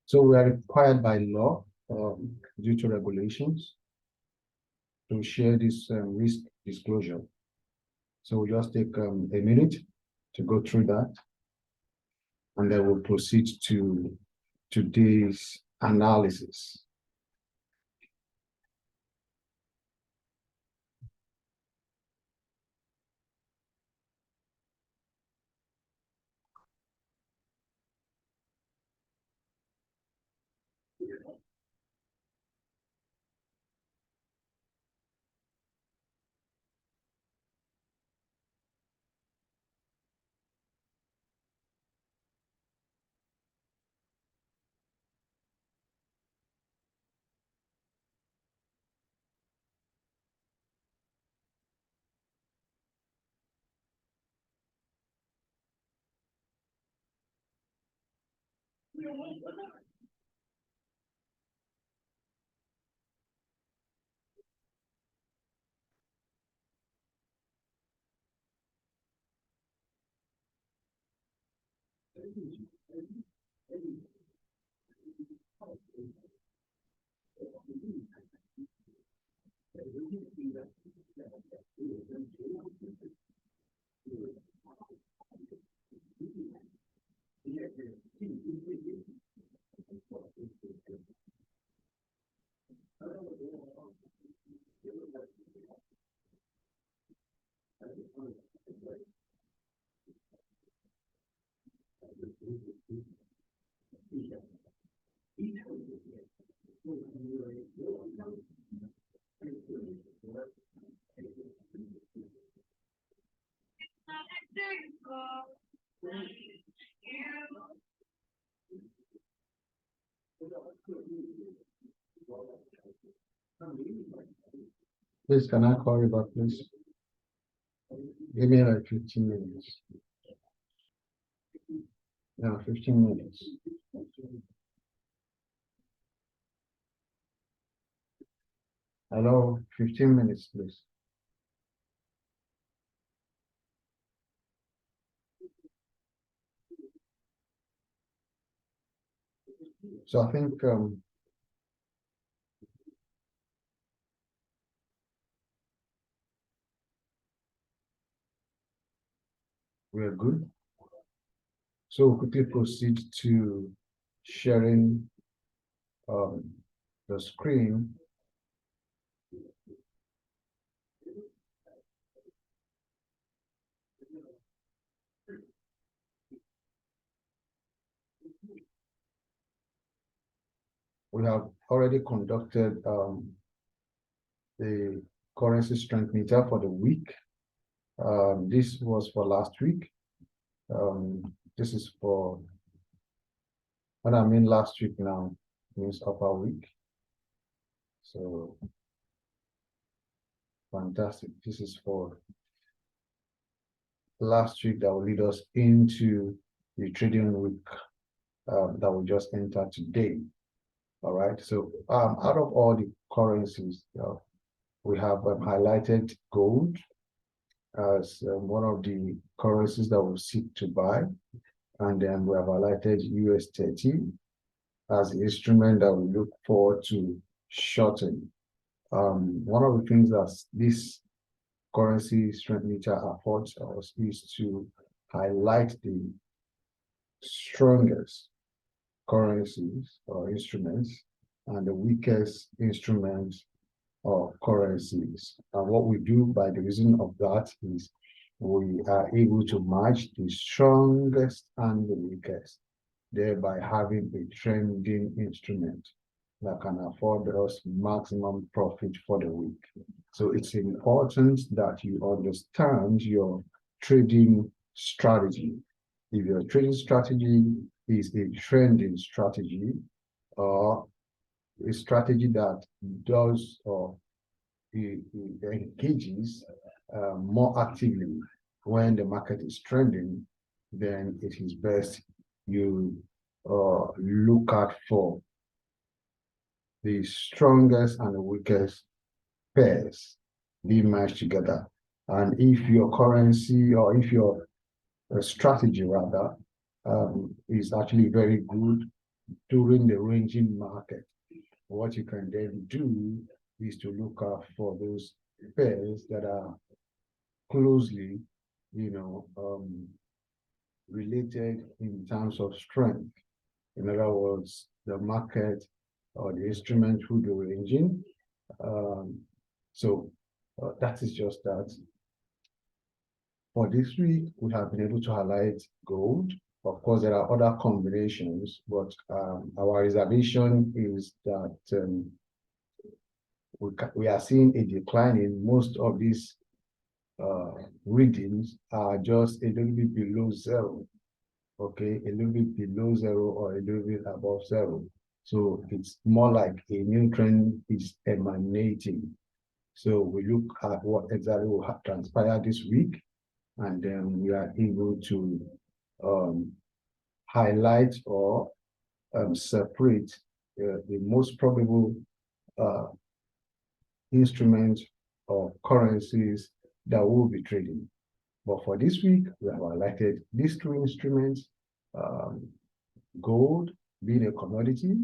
So we are required by law, due to regulations, to share this risk disclosure. So we'll just take a minute to go through that, and then we'll proceed to today's analysis. Please, can I call you back, please? Give me like 15 minutes. Yeah, 15 minutes. Hello, 15 minutes, please. So I think we're good. So we'll quickly proceed to sharing the screen. We have already conducted the currency strength meter for the week. This was for last week. This is for, when I mean last week now, means upper week. So fantastic. This is for last week that will lead us into the trading week that we just entered today. All right. So out of all the currencies, we have highlighted gold as one of the currencies that we seek to buy. And then we have highlighted US30 as the instrument that we look forward to shorten. One of the things that this currency strength meter affords us is to highlight the strongest currencies or instruments and the weakest instruments or currencies. And what we do by the reason of that is we are able to match the strongest and the weakest, thereby having a trending instrument that can afford us maximum profit for the week. So it's important that you understand your trading strategy. If your trading strategy is a trending strategy or a strategy that does or engages more actively when the market is trending, then it is best you look out for the strongest and the weakest pairs being matched together. And if your currency or if your strategy rather is actually very good during the ranging market. What you can then do is to look out for those pairs that are closely, related in terms of strength. In other words, the market or the instrument who do ranging. So that is just that. For this week, we have been able to highlight gold. Of course, there are other combinations, but our reservation is that we are seeing a decline in most of these readings are just a little bit below zero. Okay, a little bit below zero or a little bit above zero. So it's more like a new trend is emanating. So we look at what exactly will have transpired this week, and then we are able to highlight or separate the most probable instruments or currencies that we'll be trading. But for this week, we have highlighted these two instruments, gold being a commodity,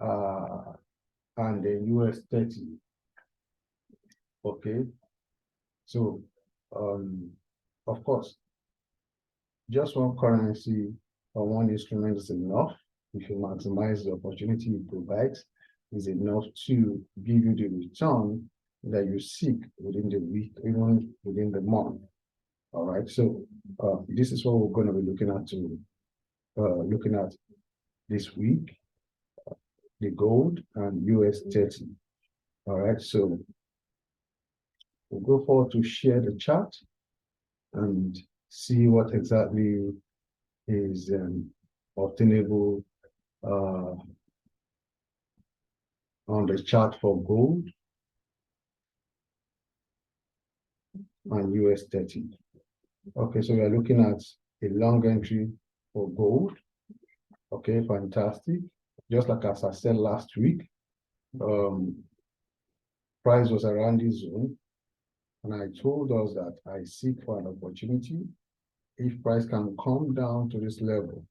and the US30. Okay, so of course, just one currency or one instrument is enough. If you maximize the opportunity it provides, is enough to give you the return that you seek within the week, even within the month. All right, so this is what we're going to be looking at this week, the gold and US30. All right, so we'll go forward to share the chart and see what exactly is obtainable on the chart for gold and US30. Okay, so we are looking at a long entry for gold. Okay, fantastic. Just like as I said last week, price was around this zone, and I told us that I seek for an opportunity. If price can come down to this level,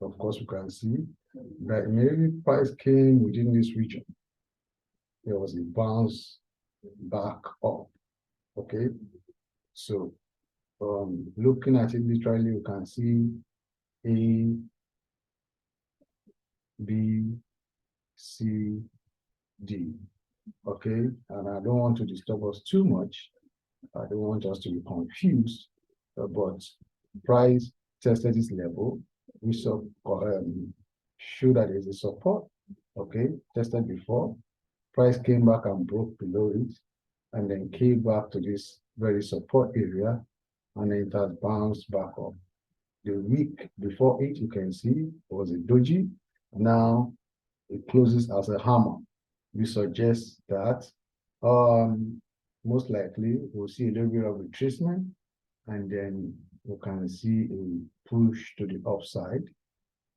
of course, we can see that immediately price came within this region. There was a bounce back up. Okay, so looking at it literally, you can see A, B, C, D. Okay, and I don't want to disturb us too much. I don't want us to be confused, but price tested this level. We saw show that there's a support. Okay, tested before. Price came back and broke below it, and then came back to this very support area, and then it has bounced back up. The week before it, you can see, was a doji. Now it closes as a hammer. We suggest that most likely we'll see a little bit of retracement, and then we can see a push to the upside.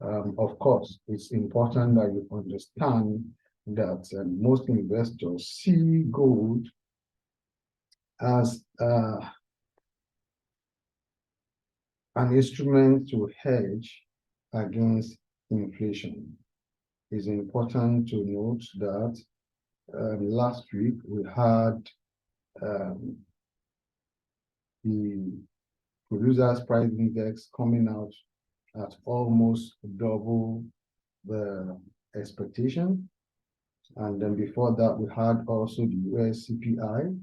Of course, it's important that you understand that most investors see gold as an instrument to hedge against inflation. It's important to note that last week we had the producers price index coming out at almost double the expectation. And then before that, we had also the US CPI,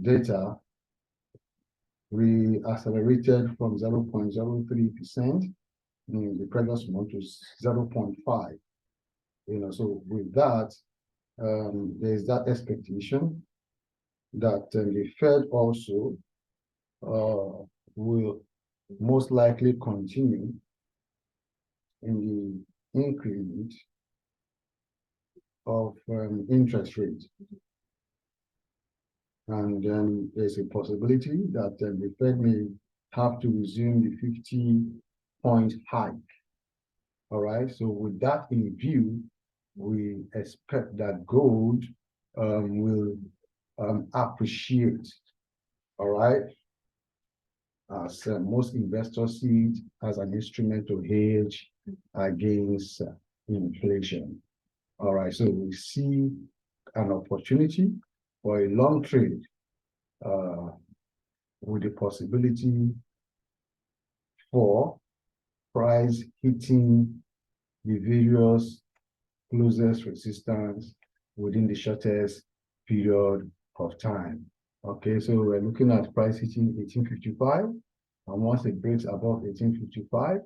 data. We accelerated from 0.03% in the previous month to 0.5. So with that, there's that expectation that the Fed also will most likely continue in the increment of interest rates. And then there's a possibility that the Fed may have to resume the 50-point hike. All right, so with that in view, we expect that gold will appreciate. All right, as most investors see it as an instrument to hedge against inflation. All right, so we see an opportunity for a long trade with the possibility for price hitting the various closest resistance within the shortest period of time. Okay, so we're looking at price hitting 1855, and once it breaks above 1855,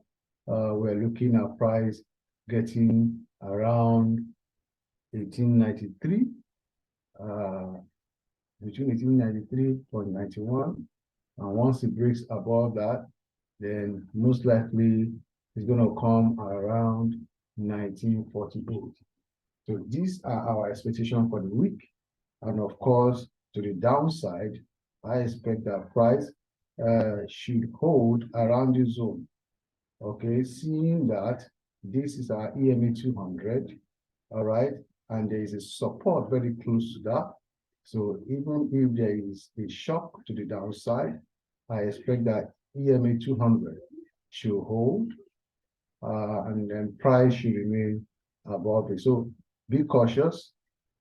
we're looking at price getting around 1893, between 1893.91, and once it breaks above that, then most likely it's going to come around 1948. So these are our expectations for the week. And of course, to the downside, I expect that price should hold around the zone. Okay, seeing that this is our EMA 200, all right, and there is a support very close to that. So even if there is a shock to the downside, I expect that EMA 200 should hold, and then price should remain above it. So be cautious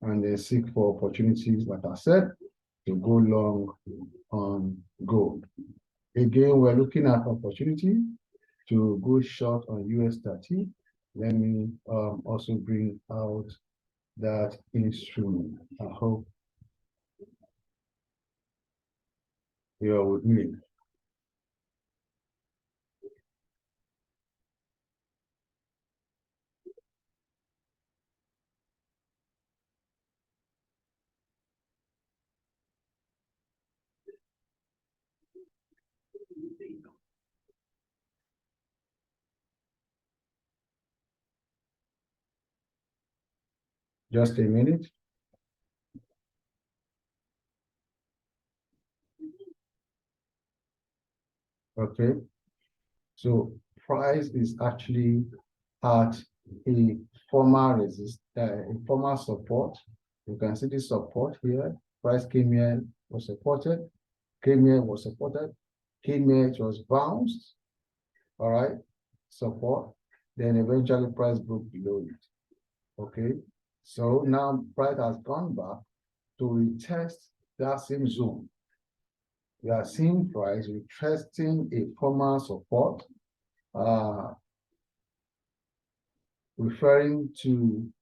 and then seek for opportunities, like I said, to go long on gold. Again, we're looking at opportunity to go short on US30. Let me also bring out that instrument. I hope you're with me. Just a minute. Okay. So price is actually at a former former support. You can see the support here. Price came here, was supported, came here, was supported, came here, it was bounced. All right, support. Then eventually price broke below it. Okay, so now price has gone back to retest that same zone. We are seeing price retesting a former support, referring to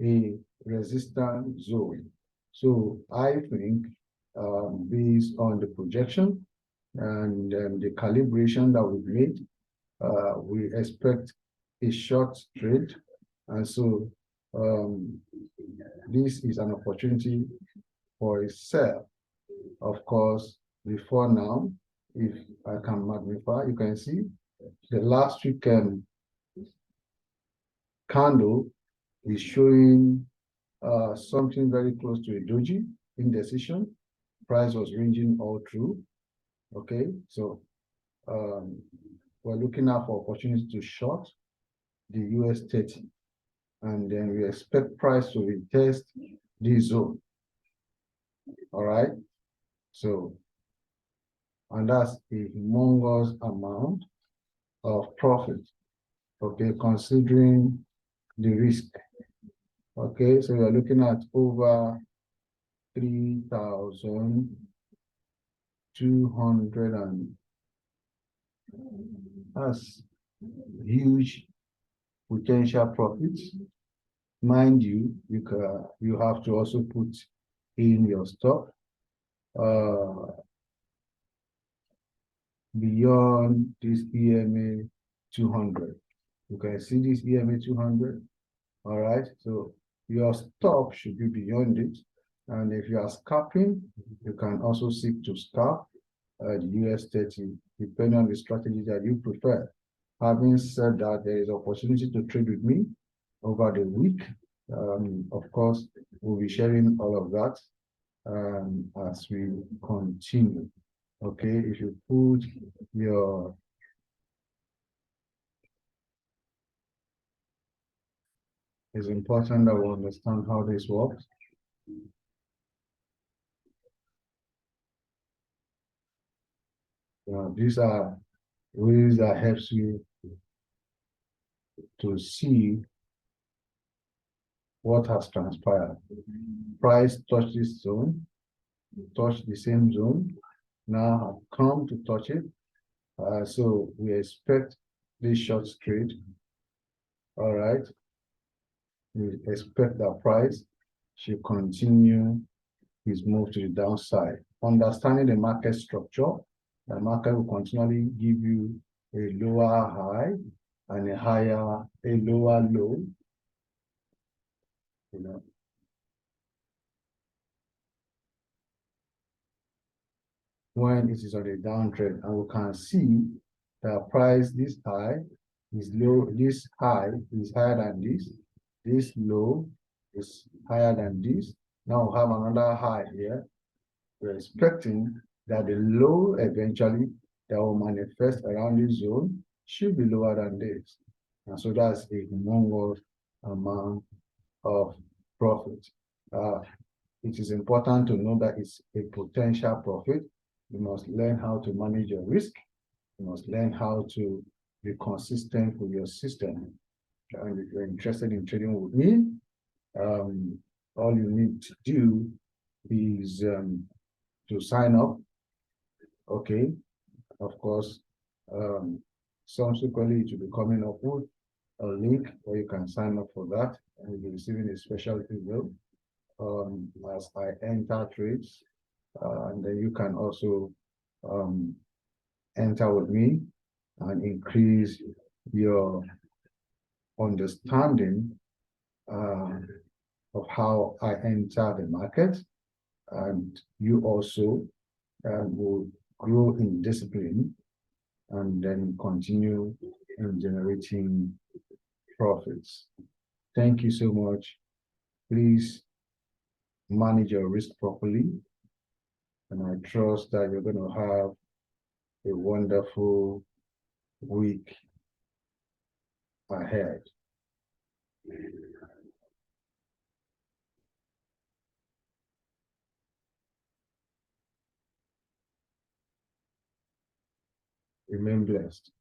a resistance zone. So I think based on the projection and the calibration that we've made, we expect a short trade. And so this is an opportunity for a sell. Of course, before now, if I can magnify, you can see the last weekend candle is showing something very close to a doji indecision. Price was ranging all through. Okay, so we're looking out for opportunities to short the US30, and then we expect price to retest this zone. All right, so and that's a humongous amount of profit. Okay, considering the risk. Okay, so we're looking at over 3,200, and that's huge potential profits. Mind you, you have to also put in your stock beyond this EMA 200. You can see this EMA 200. All right, so your stop should be beyond it. And if you are scalping, you can also seek to scalp the US30, depending on the strategy that you prefer. Having said that, there is opportunity to trade with me over the week. Of course, we'll be sharing all of that as we continue. Okay, if you put your it's important that we understand how this works. These are ways that helps you to see what has transpired. Price touched this zone, touched the same zone, now have come to touch it. So we expect this short trade. All right. We expect that price should continue his move to the downside. Understanding the market structure, the market will continually give you a lower high and a lower low. You know, when it is on a downtrend, and we can see the price this high is low, this high is higher than this low is higher than this. Now we have another high here. We're expecting that the low eventually that will manifest around this zone should be lower than this. And so that's a humongous amount of profit. It is important to know that it's a potential profit. You must learn how to manage your risk. You must learn how to be consistent with your system. And if you're interested in trading with me, all you need to do is to sign up. Okay, of course, subsequently it will be coming up with a link where you can sign up for that, and you'll be receiving a special email as I enter trades, and then you can also enter with me and increase your understanding of how I enter the market, and you also will grow in discipline and then continue in generating profits. Thank you so much. Please manage your risk properly, and I trust that you're going to have a wonderful week ahead. Remain blessed.